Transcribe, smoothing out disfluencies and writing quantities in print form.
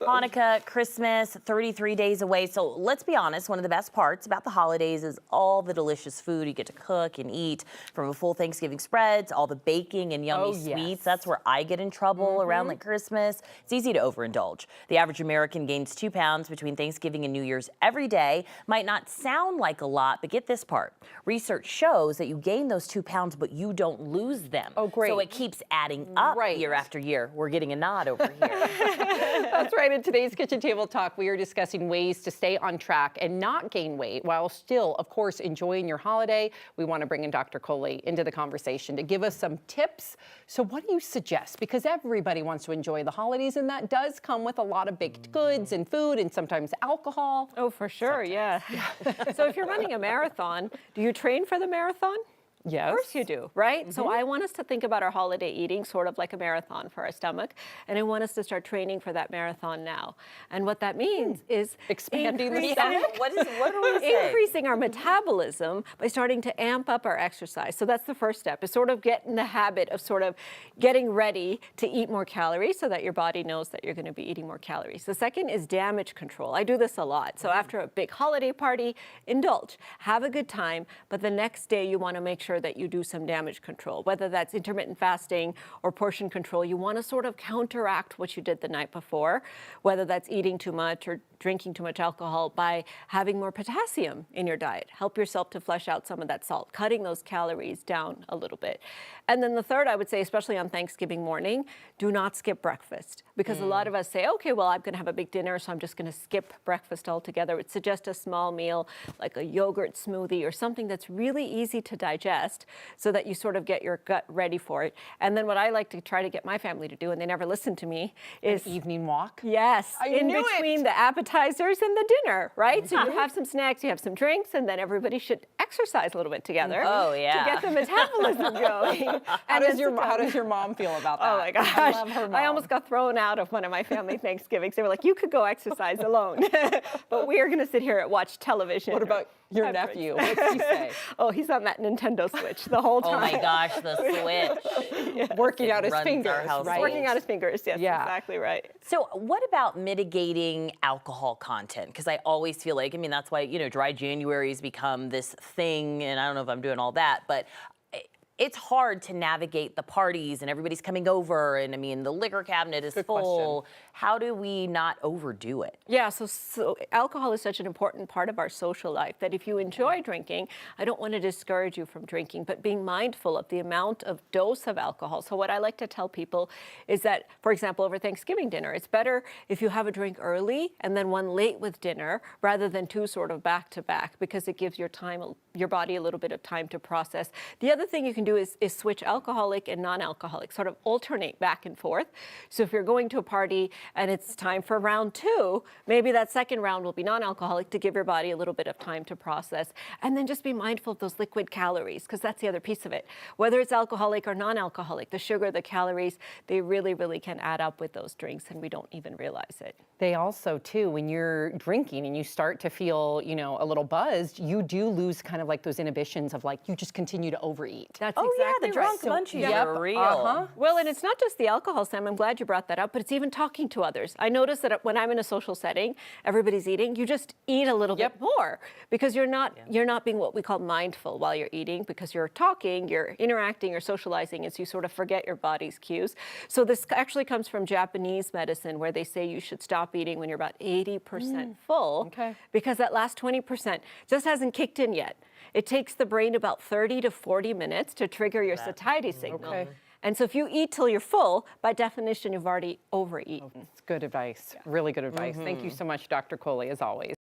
Hanukkah, Christmas, 33 days away. So let's be honest, one of the best parts about the holidays is all the delicious food you get to cook and eat, from a full Thanksgiving spread to all the baking and yummy sweets. That's where I get in trouble around like Christmas. It's easy to overindulge. The average American gains 2 pounds between Thanksgiving and New Year's every day. Might not sound like a lot, but get this part. Research shows that you gain those 2 pounds, but you don't lose them. Oh, great. So it keeps adding up year after year. We're getting a nod over here. That's right. In today's Kitchen Table Talk, we are discussing ways to stay on track and not gain weight while still, of course, enjoying your holiday. We want to bring in Dr. Coley into the conversation to give us some tips. So what do you suggest? Because everybody wants to enjoy the holidays, and that does come with a lot of baked goods and food and sometimes alcohol. Oh, for sure, yeah. So if you're running a marathon, do you train for the marathon? Yes. Of course you do, right? So I want us to think about our holiday eating sort of like a marathon for our stomach, and I want us to start training for that marathon now. And what that means is expanding the stomach. What are we saying? Increasing our metabolism by starting to amp up our exercise. So that's the first step, is sort of get in the habit of sort of getting ready to eat more calories so that your body knows that you're going to be eating more calories. The second is damage control. I do this a lot. So after a big holiday party, indulge, have a good time, but the next day you want to make sure that you do some damage control, whether that's intermittent fasting or portion control. You want to sort of counteract what you did the night before, whether that's eating too much or drinking too much alcohol, by having more potassium in your diet. Help yourself to flush out some of that salt, cutting those calories down a little bit. And then the third, I would say, especially on Thanksgiving morning, do not skip breakfast. Because a lot of us say, okay, well, I'm going to have a big dinner, so I'm just going to skip breakfast altogether. It's suggest a small meal, like a yogurt smoothie or something that's really easy to digest, so that you sort of get your gut ready for it. And then what I like to try to get my family to do, and they never listen to me, is an evening walk. Yes, in between the appetizers and the dinner, right? So you have some snacks, you have some drinks, and then everybody should exercise a little bit together. Oh, yeah. To get the metabolism going. How does your mom feel about that? Oh my gosh. I love her mom. I almost got thrown out of one of my family Thanksgivings. They were like, you could go exercise alone, but we are going to sit here and watch television. What about your nephew? What's he say? Oh, he's on that Nintendo Switch the whole time. Oh my gosh, the Switch. Yes. Working out his Runs our fingers, household. right? Working out his fingers, yes, exactly right. So what about mitigating alcohol content? Because I always feel like, I mean, that's why, dry January's become this thing, and I don't know if I'm doing all that, but it's hard to navigate the parties and everybody's coming over, and I mean, the liquor cabinet is full. How do we not overdo it? Yeah, so alcohol is such an important part of our social life that if you enjoy drinking, I don't want to discourage you from drinking, but being mindful of the amount of dose of alcohol. So what I like to tell people is that, for example, over Thanksgiving dinner, it's better if you have a drink early and then one late with dinner, rather than two sort of back to back, because it gives your body a little bit of time to process. The other thing you can do is switch alcoholic and non-alcoholic, sort of alternate back and forth. So if you're going to a party and it's time for round 2, maybe that second round will be non-alcoholic to give your body a little bit of time to process. And then just be mindful of those liquid calories, because that's the other piece of it. Whether it's alcoholic or non-alcoholic, the sugar, the calories, they really, really can add up with those drinks, and we don't even realize it. They also, too, when you're drinking and you start to feel, a little buzzed, you do lose kind of like those inhibitions of like, you just continue to overeat. That's The exactly drunk right. munchies are real. Well, and it's not just the alcohol, Sam. I'm glad you brought that up, but it's even talking to others. I notice that when I'm in a social setting, everybody's eating, you just eat a little bit more, because you're not being what we call mindful while you're eating, because you're talking, you're interacting, you're socializing, as you sort of forget your body's cues. So this actually comes from Japanese medicine, where they say you should stop eating when you're about 80% full, because that last 20% just hasn't kicked in yet. It takes the brain about 30 to 40 minutes to trigger your satiety signal. And so if you eat till you're full, by definition, you've already overeaten. It's good advice, really good advice. Thank you so much, Dr. Coley, as always.